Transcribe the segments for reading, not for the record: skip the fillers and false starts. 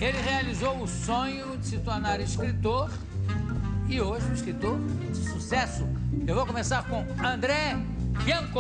Ele realizou o sonho de se tornar escritor e hoje um escritor de sucesso. Eu vou começar com André Bianco.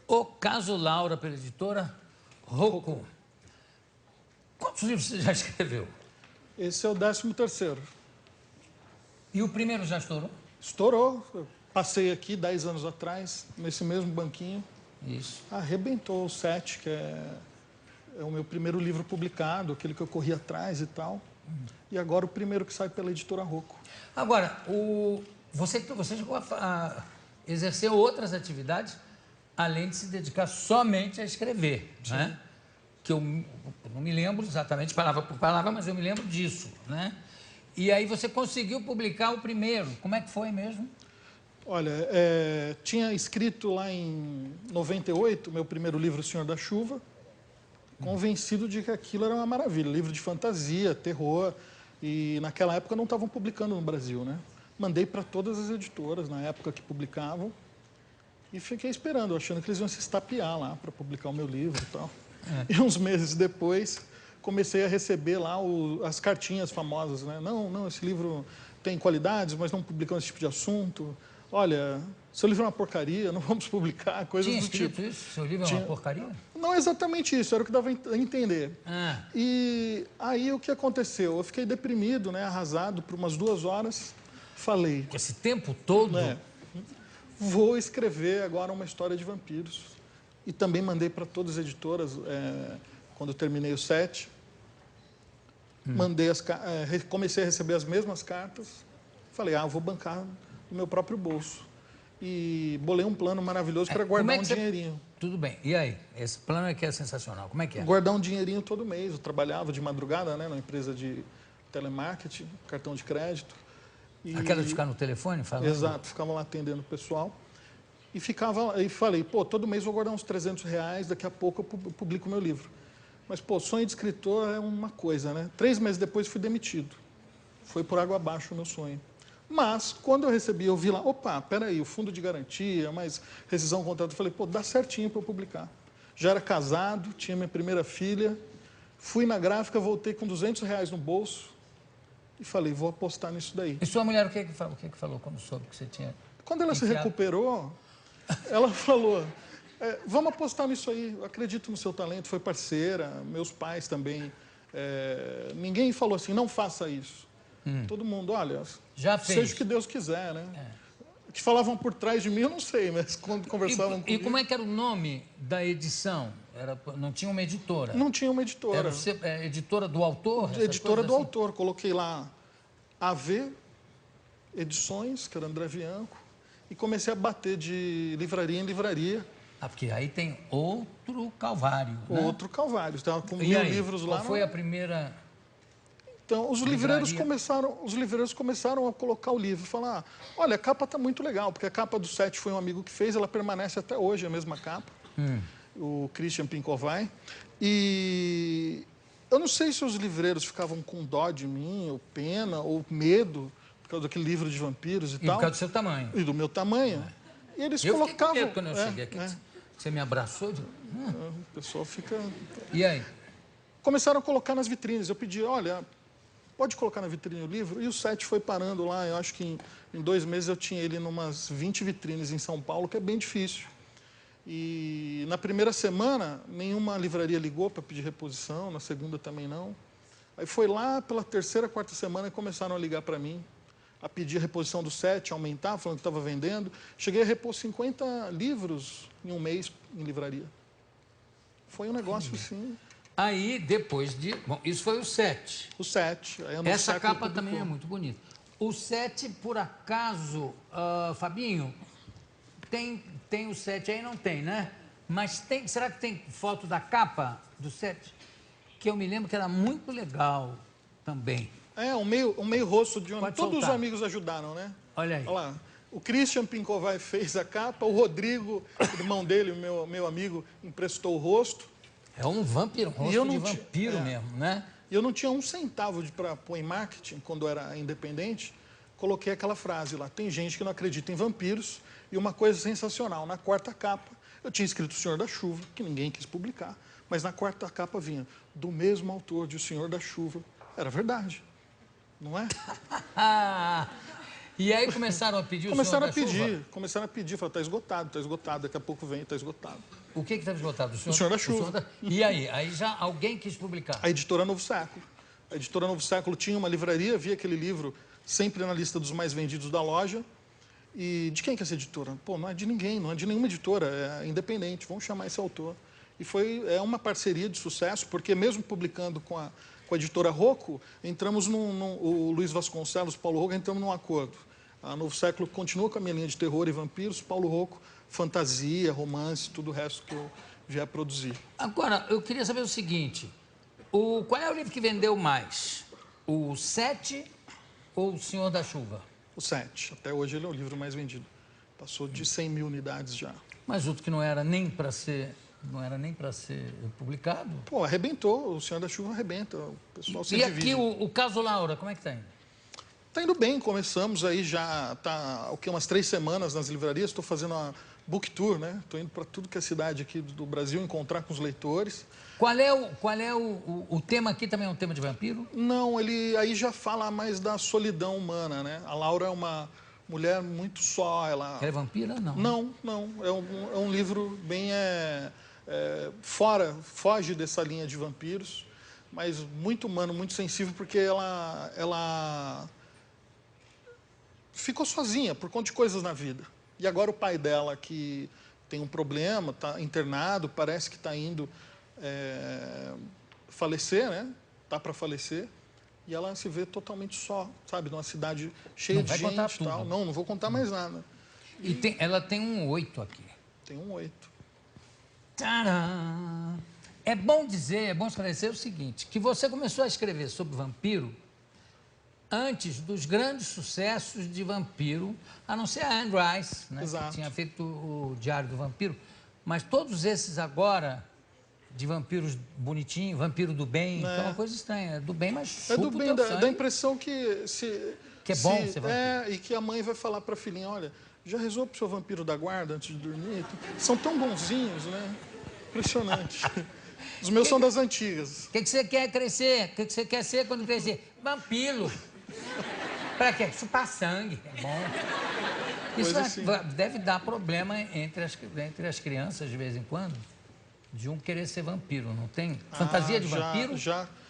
O Caso Laura, pela editora Rocco. Quantos livros você já escreveu? Esse é o 13º. E o primeiro já estourou? Estourou. Eu passei aqui 10 anos atrás, nesse mesmo banquinho. Isso. Arrebentou o 7, que é o meu primeiro livro publicado, aquele que eu corri atrás e tal. E agora o primeiro que sai pela editora Rocco. Agora, você chegou a exercer outras atividades, além de se dedicar somente a escrever, né? Que eu não me lembro exatamente palavra por palavra, mas eu me lembro disso, né? E aí você conseguiu publicar o primeiro. Como é que foi mesmo? Olha, tinha escrito lá em 98, meu primeiro livro, O Senhor da Chuva, convencido de que aquilo era uma maravilha, livro de fantasia, terror, e naquela época não estavam publicando no Brasil, né? Mandei para todas as editoras na época que publicavam e fiquei esperando, achando que eles iam se estapear lá para publicar o meu livro e tal. E uns meses depois comecei a receber lá as cartinhas famosas, né? Não, esse livro tem qualidades, mas não publicamos esse tipo de assunto. Olha, seu livro é uma porcaria, não vamos publicar, coisas do tipo. Tinha escrito isso? Seu livro é uma porcaria? Não exatamente isso, era o que dava a entender. E aí o que aconteceu? Eu fiquei deprimido, né, arrasado por umas 2 horas, falei... Esse tempo todo? Vou escrever agora uma história de vampiros. E também mandei para todas as editoras, quando eu terminei o 7. Comecei a receber as mesmas cartas. Falei, vou bancar do meu próprio bolso. E bolei um plano maravilhoso para guardar um dinheirinho. Tudo bem. E aí? Esse plano é sensacional. Como é que é? Guardar um dinheirinho todo mês. Eu trabalhava de madrugada, né, numa empresa de telemarketing, cartão de crédito. Aquela de ficar no telefone falando? Exato, ficava lá atendendo o pessoal. E falei, todo mês vou guardar uns R$300, daqui a pouco eu publico o meu livro. Mas, sonho de escritor é uma coisa, né? 3 meses depois fui demitido. Foi por água abaixo o meu sonho. Mas, quando eu vi lá, peraí, o fundo de garantia, mais rescisão do contrato, eu falei, dá certinho para eu publicar. Já era casado, tinha minha primeira filha, fui na gráfica, voltei com R$200 no bolso e falei, vou apostar nisso daí. E sua mulher, o que falou quando soube que você tinha... Quando ela se recuperou, ela falou, vamos apostar nisso aí, eu acredito no seu talento, foi parceira, meus pais também. Ninguém falou assim, não faça isso. Todo mundo, olha, já fez. Seja o que Deus quiser, né? O que falavam por trás de mim, eu não sei, mas quando conversavam comigo... E como é que era o nome da edição? Não tinha uma editora? Não tinha uma editora. Era editora do autor? Editora do autor. Coloquei lá AV Edições, que era André Bianco, e comecei a bater de livraria em livraria. Porque aí tem outro calvário, né? Outro calvário. Estava com 1000 livros lá. Qual foi a primeira... Então, os livreiros começaram a colocar o livro, falar, olha, a capa está muito legal, porque a capa do 7 foi um amigo que fez, ela permanece até hoje, a mesma capa, o Christian Pincovai. E eu não sei se os livreiros ficavam com dó de mim, ou pena, ou medo, por causa daquele livro de vampiros e tal. Por causa do seu tamanho. E do meu tamanho. E eles colocavam... Eu fiquei com medo quando eu cheguei aqui, você me abraçou. O pessoal fica... E aí? Começaram a colocar nas vitrines. Eu pedi, olha... Pode colocar na vitrine o livro? E o 7 foi parando lá. Eu acho que em 2 meses eu tinha ele em umas 20 vitrines em São Paulo, que é bem difícil. E na primeira semana, nenhuma livraria ligou para pedir reposição, na segunda também não. Aí foi lá pela 3ª, 4ª semana que começaram a ligar para mim, a pedir a reposição do 7, aumentar, falando que estava vendendo. Cheguei a repor 50 livros em um mês em livraria. Foi um negócio assim... Aí, depois de... Bom, isso foi o 7. O 7. Essa capa também é muito bonita. O 7, por acaso, Fabinho, tem o 7 aí? Não tem, né? Mas será que tem foto da capa do 7? Que eu me lembro que era muito legal também. É, um meio rosto de homem. Pode Todos soltar. os amigos ajudaram, né? Olha aí. Olha lá. O Christian Pincovai fez a capa, o Rodrigo, irmão dele, o meu amigo, emprestou o rosto. É um vampiro, um E eu rosto de não ti- vampiro é. mesmo, né? E eu não tinha um centavo para pôr em marketing, quando eu era independente. Coloquei aquela frase lá. Tem gente que não acredita em vampiros. E uma coisa sensacional, na quarta capa, eu tinha escrito O Senhor da Chuva, que ninguém quis publicar. Mas na quarta capa vinha, do mesmo autor de O Senhor da Chuva. Era verdade, não é? E aí começaram a pedir o Começaram Senhor a da Chuva? pedir, falaram, está esgotado, daqui a pouco vem, está esgotado. O que estava esgotado? O Senhor da Chuva. E aí? Aí já alguém quis publicar? A editora Novo Século. A editora Novo Século tinha uma livraria, via aquele livro sempre na lista dos mais vendidos da loja. E de quem que é essa editora? Pô, não é de ninguém, não é de nenhuma editora, é independente, vamos chamar esse autor. E é uma parceria de sucesso, porque mesmo publicando com a editora Rocco, entramos o Luiz Vasconcelos, Paulo Rocco, entramos num acordo. A Novo Século continua com a minha linha de terror e vampiros, Paulo Rocco, fantasia, romance, tudo o resto que eu vier produzir. Agora, eu queria saber o seguinte, qual é o livro que vendeu mais? O Sete ou O Senhor da Chuva? O 7. Até hoje ele é o livro mais vendido. Passou de 100 mil unidades já. Mas outro que não era nem para ser publicado. Pô, arrebentou. O Senhor da Chuva arrebenta. O pessoal se E divide. aqui o caso Laura, como é que está indo? Está indo bem. Começamos aí já, umas 3 semanas nas livrarias. Estou fazendo uma book tour, né? Estou indo para tudo que é cidade aqui do Brasil, encontrar com os leitores. Qual é o tema aqui também é um tema de vampiro? Não, ele aí já fala mais da solidão humana, né? A Laura é uma mulher muito só. Ela é vampira? Não. Não. É um livro bem foge dessa linha de vampiros, mas muito humano, muito sensível, porque ela ficou sozinha por conta de coisas na vida. E agora o pai dela, que tem um problema, está internado, parece que está indo falecer, né? Tá para falecer. E ela se vê totalmente só, sabe? Numa cidade cheia de gente e tal. Não vou contar mais nada. E ela tem um 8 aqui. Tem um 8. Tcharam! É bom esclarecer o seguinte, que você começou a escrever sobre vampiro antes dos grandes sucessos de vampiro, a não ser a Anne Rice, né, que tinha feito o Diário do Vampiro, mas todos esses agora, de vampiros bonitinhos, vampiro do bem, que é uma coisa estranha, do bem, mas é do bem, dá a impressão que é bom ser vampiro. E que a mãe vai falar para a filhinha, olha, já rezou pro seu vampiro da guarda antes de dormir? São tão bonzinhos, né? Impressionante. Os meus são das antigas. O que você quer crescer? O que você quer ser quando crescer? Vampiro. Para quê? Chupar sangue. É bom. Isso deve dar problema entre as crianças de vez em quando, de um querer ser vampiro, não tem? Fantasia de vampiro?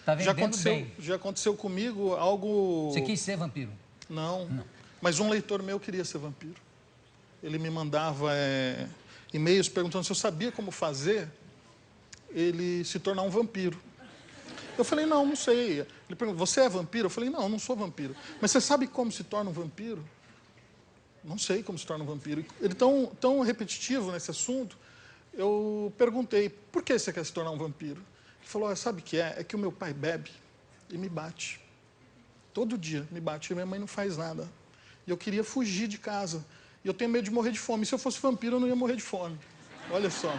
Tá vendendo bem. Já aconteceu comigo algo... Você quis ser vampiro? Não. Mas um leitor meu queria ser vampiro. Ele me mandava e-mails perguntando se eu sabia como fazer ele se tornar um vampiro. Eu falei, não sei. Ele perguntou, você é vampiro? Eu falei, não sou vampiro. Mas você sabe como se torna um vampiro? Não sei como se torna um vampiro. Ele tão repetitivo nesse assunto, eu perguntei, por que você quer se tornar um vampiro? Ele falou, sabe o que é? É que o meu pai bebe e me bate. Todo dia me bate e minha mãe não faz nada. E eu queria fugir de casa. E eu tenho medo de morrer de fome. E se eu fosse vampiro, eu não ia morrer de fome. Olha só.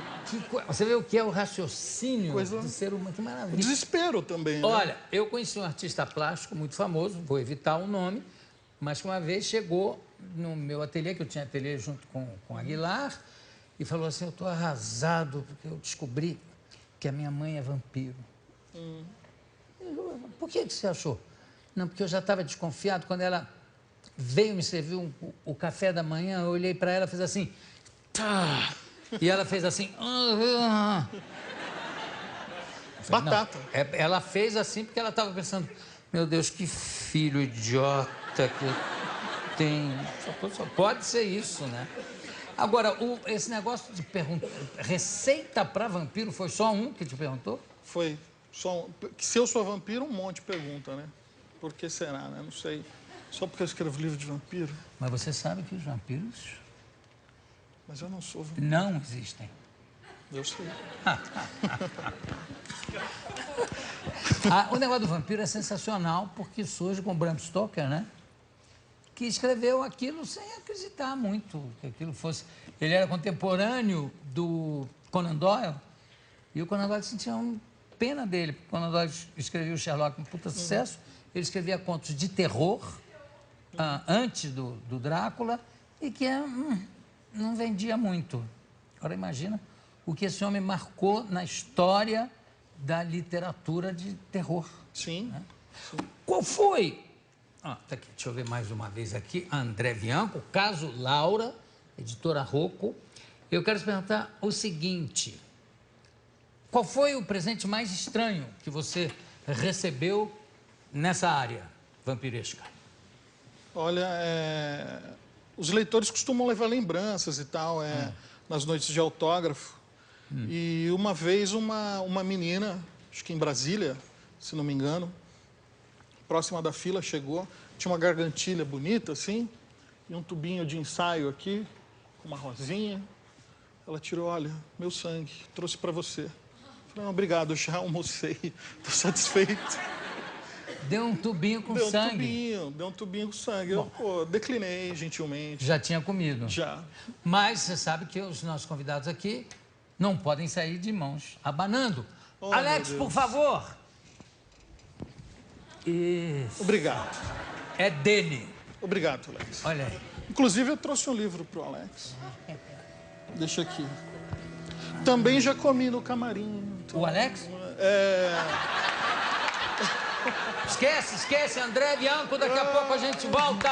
Você vê o que é o raciocínio do ser humano. Que maravilha. O desespero também, né? Olha, eu conheci um artista plástico muito famoso, vou evitar o nome, mas que uma vez chegou no meu ateliê, que eu tinha ateliê junto com Aguilar, e falou assim, eu estou arrasado, porque eu descobri que a minha mãe é vampiro. Por que você achou? Não, porque eu já estava desconfiado. Quando ela veio me servir o café da manhã, eu olhei para ela e fiz assim... Tá. E ela fez assim... Batata. Não, ela fez assim porque ela estava pensando... Meu Deus, que filho idiota que eu tenho. Só pode ser isso, né? Agora, esse negócio de perguntar... Receita para vampiro, foi só um que te perguntou? Foi. Se eu sou vampiro, um monte de pergunta, né? Por que será, né? Não sei. Só porque eu escrevo livro de vampiro. Mas você sabe que os vampiros... Mas eu não sou vampiro. Não existem. Eu sei. O negócio do vampiro é sensacional porque surge com Bram Stoker, né? Que escreveu aquilo sem acreditar muito que aquilo fosse... Ele era contemporâneo do Conan Doyle e o Conan Doyle sentia pena dele, porque o Conan Doyle escrevia o Sherlock com puta sucesso, ele escrevia contos de terror antes do Drácula e que não vendia muito. Agora imagina o que esse homem marcou na história da literatura de terror. Sim. Né? Sim. Qual foi? Tá aqui, deixa eu ver mais uma vez aqui. André Bianco, caso Laura, editora Rocco. Eu quero te perguntar o seguinte: qual foi o presente mais estranho que você recebeu nessa área vampiresca? Olha, os leitores costumam levar lembranças e tal, nas noites de autógrafo. E uma vez uma menina, acho que em Brasília, se não me engano, próxima da fila, chegou, tinha uma gargantilha bonita, assim, e um tubinho de ensaio aqui, com uma rosinha. Ela tirou, olha, meu sangue, trouxe para você. Falei, não, obrigado, eu já almocei, estou satisfeito. Deu um tubinho com sangue? Deu um tubinho com sangue. Eu, declinei gentilmente. Já tinha comido? Já. Mas você sabe que os nossos convidados aqui não podem sair de mãos abanando. Oh, Alex, por favor. Isso. Obrigado. É dele. Obrigado, Alex. Olha aí. Inclusive, eu trouxe um livro pro Alex. Deixa aqui. Também já comi no camarim. O Alex? Esquece, André Bianco, daqui a pouco a gente volta.